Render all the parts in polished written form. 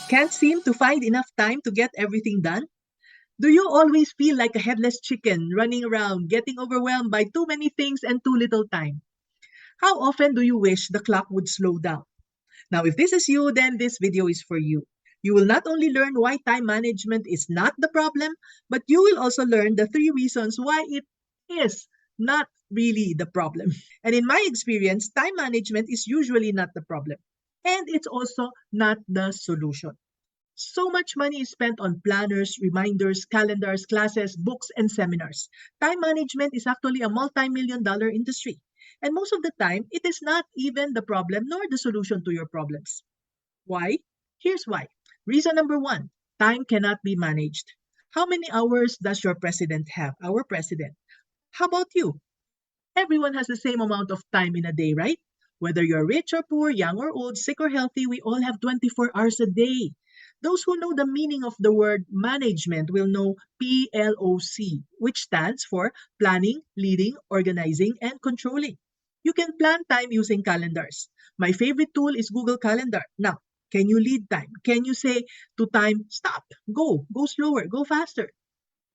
Can't seem to find enough time to get everything done? Do you always feel like a headless chicken running around, getting overwhelmed by too many things and too little time? How often do you wish the clock would slow down? Now, if this is you, then this video is for you. You will not only learn why time management is not the problem, but you will also learn the 3 reasons why it is not really the problem. And in my experience, time management is usually not the problem. And it's also not the solution. So much money is spent on planners, reminders, calendars, classes, books, and seminars. Time management is actually a multi-million dollar industry. And most of the time, it is not even the problem nor the solution to your problems. Why? Here's why. Reason number one, time cannot be managed. How many hours does your president have? Our president. How about you? Everyone has the same amount of time in a day, right? Whether you're rich or poor, young or old, sick or healthy, we all have 24 hours a day. Those who know the meaning of the word management will know PLOC, which stands for planning, leading, organizing, and controlling. You can plan time using calendars. My favorite tool is Google Calendar. Now, can you lead time? Can you say to time, stop, go slower, go faster?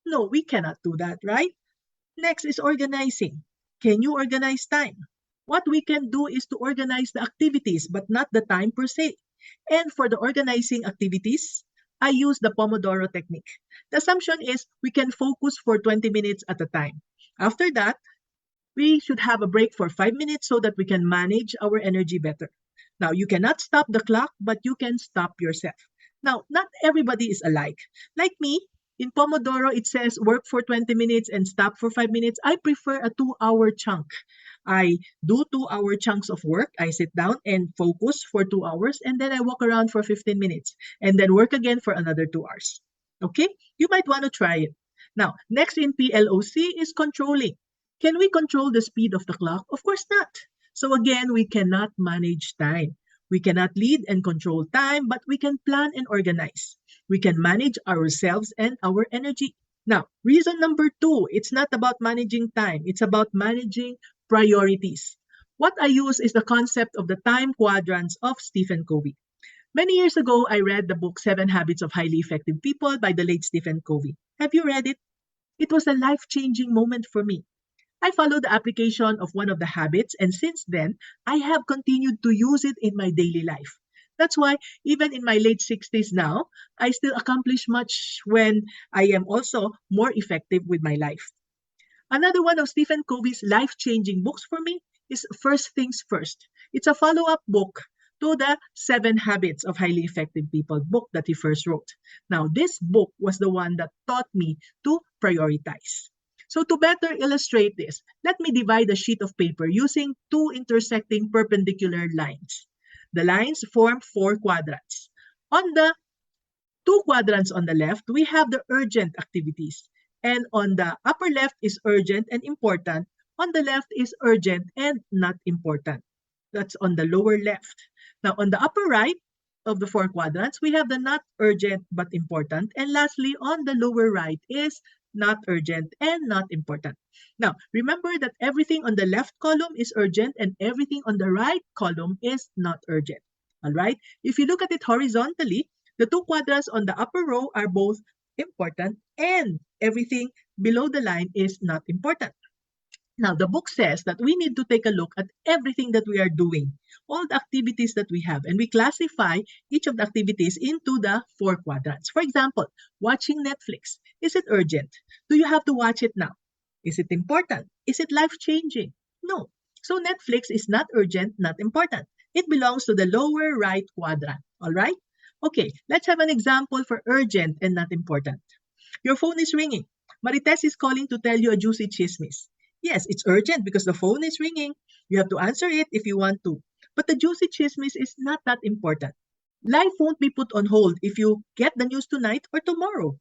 No, we cannot do that, right? Next is organizing. Can you organize time? What we can do is to organize the activities, but not the time per se. And for the organizing activities, I use the Pomodoro technique. The assumption is we can focus for 20 minutes at a time. After that, we should have a break for 5 minutes so that we can manage our energy better. Now, you cannot stop the clock, but you can stop yourself. Now, not everybody is alike. Like me, in Pomodoro, it says work for 20 minutes and stop for 5 minutes. I prefer a 2 hour chunk. I do 2 hour chunks of work. I sit down and focus for 2 hours, and then I walk around for 15 minutes and then work again for another 2 hours. Okay? You might want to try it. Now, next in PLOC is controlling. Can we control the speed of the clock? Of course not. So again, we cannot manage time. We cannot lead and control time, but we can plan and organize. We can manage ourselves and our energy. Now, reason number two, it's not about managing time. It's about managing priorities. What I use is the concept of the time quadrants of Stephen Covey. Many years ago, I read the book 7 Habits of Highly Effective People by the late Stephen Covey. Have you read it? It was a life-changing moment for me. I followed the application of one of the habits, and since then, I have continued to use it in my daily life. That's why, even in my late 60s now, I still accomplish much when I am also more effective with my life. Another one of Stephen Covey's life-changing books for me is First Things First. It's a follow-up book to the 7 Habits of Highly Effective People book that he first wrote. Now, this book was the one that taught me to prioritize. So to better illustrate this, let me divide a sheet of paper using 2 intersecting perpendicular lines. The lines form 4 quadrants. On the 2 quadrants on the left, we have the urgent activities. And on the upper left is urgent and important. On the left is urgent and not important. That's on the lower left. Now, on the upper right of the 4 quadrants, we have the not urgent but important. And lastly, on the lower right is not urgent and not important. Now, remember that everything on the left column is urgent and everything on the right column is not urgent. All right? If you look at it horizontally, the 2 quadrants on the upper row are both important and everything below the line is not important. Now, the book says that we need to take a look at everything that we are doing, all the activities that we have, and we classify each of the activities into the 4 quadrants. For example, watching Netflix. Is it urgent? Do you have to watch it now? Is it important? Is it life-changing? No. So Netflix is not urgent, not important. It belongs to the lower right quadrant. All right? Okay, let's have an example for urgent and not important. Your phone is ringing. Marites is calling to tell you a juicy chismis. Yes, it's urgent because the phone is ringing. You have to answer it if you want to. But the juicy chismis is not that important. Life won't be put on hold if you get the news tonight or tomorrow.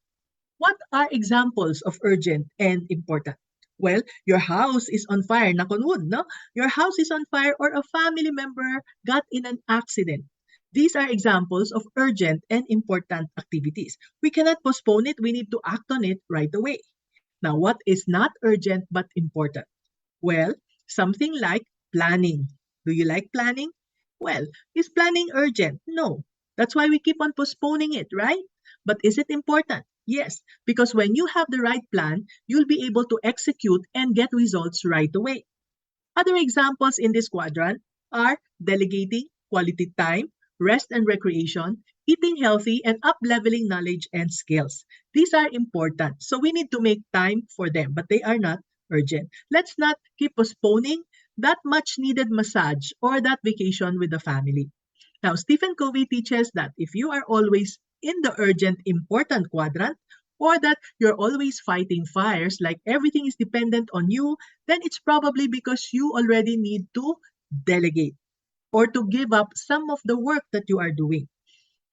What are examples of urgent and important? Well, your house is on fire, knock on wood, no? Your house is on fire or a family member got in an accident. These are examples of urgent and important activities. We cannot postpone it. We need to act on it right away. Now, what is not urgent but important? Well, something like planning. Do you like planning? Well, is planning urgent? No. That's why we keep on postponing it, right? But is it important? Yes, because when you have the right plan, you'll be able to execute and get results right away. Other examples in this quadrant are delegating, quality time, rest and recreation, eating healthy, and up-leveling knowledge and skills. These are important, so we need to make time for them, but they are not urgent. Let's not keep postponing that much needed massage or that vacation with the family. Now, Stephen Covey teaches that if you are always in the urgent, important quadrant, or that you're always fighting fires, like everything is dependent on you, then it's probably because you already need to delegate or to give up some of the work that you are doing.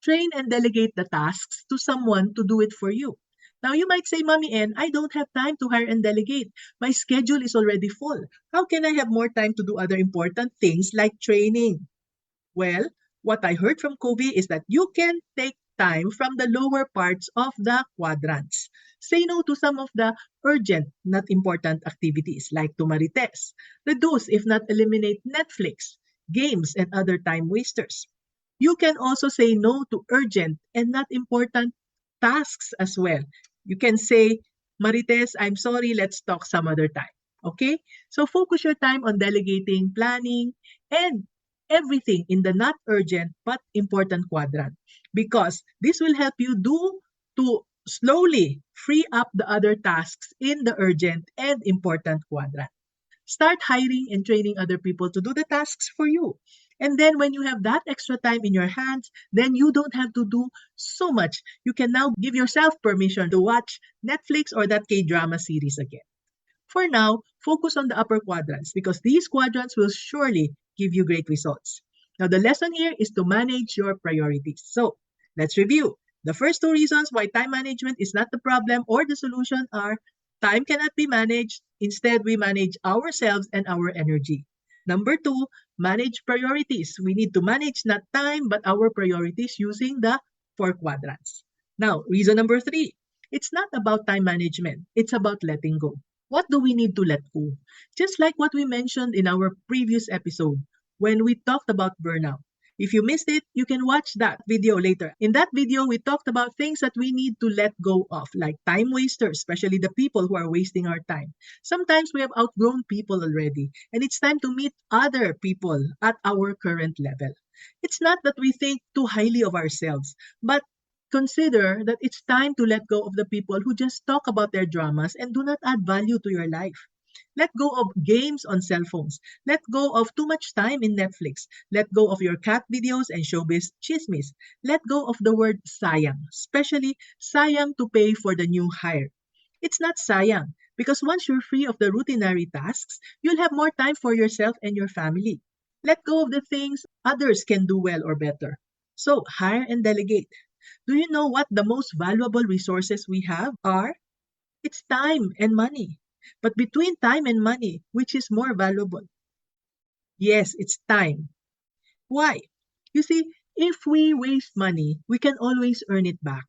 Train and delegate the tasks to someone to do it for you. Now, you might say, Mommy N, I don't have time to hire and delegate. My schedule is already full. How can I have more time to do other important things like training? Well, what I heard from Kobe is that you can take time from the lower parts of the quadrants. Say no to some of the urgent, not important activities like to marites. Reduce, if not eliminate, Netflix, games, and other time wasters. You can also say no to urgent and not important tasks as well. You can say, Marites, I'm sorry, let's talk some other time. Okay? So focus your time on delegating, planning, and everything in the not urgent but important quadrant because this will help you to slowly free up the other tasks in the urgent and important quadrant. Start hiring and training other people to do the tasks for you. And then when you have that extra time in your hands, then you don't have to do so much. You can now give yourself permission to watch Netflix or that K-drama series again. For now, focus on the upper quadrants because these quadrants will surely give you great results. Now, the lesson here is to manage your priorities. So, let's review. The first two reasons why time management is not the problem or the solution are time cannot be managed. Instead, we manage ourselves and our energy. Number two, manage priorities. We need to manage not time but our priorities using the four quadrants. Now, reason number three, it's not about time management. It's about letting go. What do we need to let go? Just like what we mentioned in our previous episode when we talked about burnout. If you missed it, you can watch that video later. In that video, we talked about things that we need to let go of, like time wasters, especially the people who are wasting our time. Sometimes we have outgrown people already, and it's time to meet other people at our current level. It's not that we think too highly of ourselves, but consider that it's time to let go of the people who just talk about their dramas and do not add value to your life. Let go of games on cell phones. Let go of too much time in Netflix. Let go of your cat videos and showbiz chismes. Let go of the word sayang, especially sayang to pay for the new hire. It's not sayang because once you're free of the routinary tasks, you'll have more time for yourself and your family. Let go of the things others can do well or better. So, hire and delegate. Do you know what the most valuable resources we have are? It's time and money. But between time and money, which is more valuable? Yes, it's time. Why? You see, if we waste money, we can always earn it back.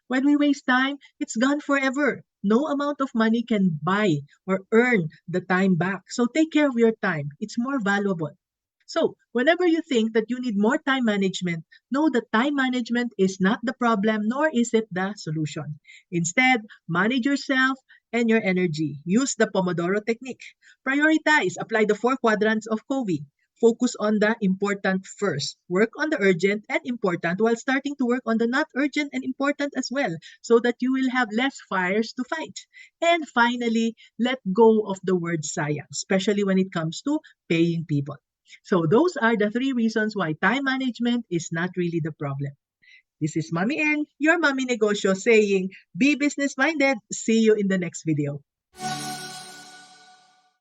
When we waste time, it's gone forever. No amount of money can buy or earn the time back. So take care of your time. It's more valuable. So, whenever you think that you need more time management, know that time management is not the problem nor is it the solution. Instead, manage yourself and your energy. Use the Pomodoro technique. Prioritize. Apply the four quadrants of Covey. Focus on the important first. Work on the urgent and important while starting to work on the not urgent and important as well so that you will have less fires to fight. And finally, let go of the word sayang, especially when it comes to paying people. So those are the three reasons why time management is not really the problem. This is Mommy N, your Mommy Negosyo saying, be business minded. See you in the next video.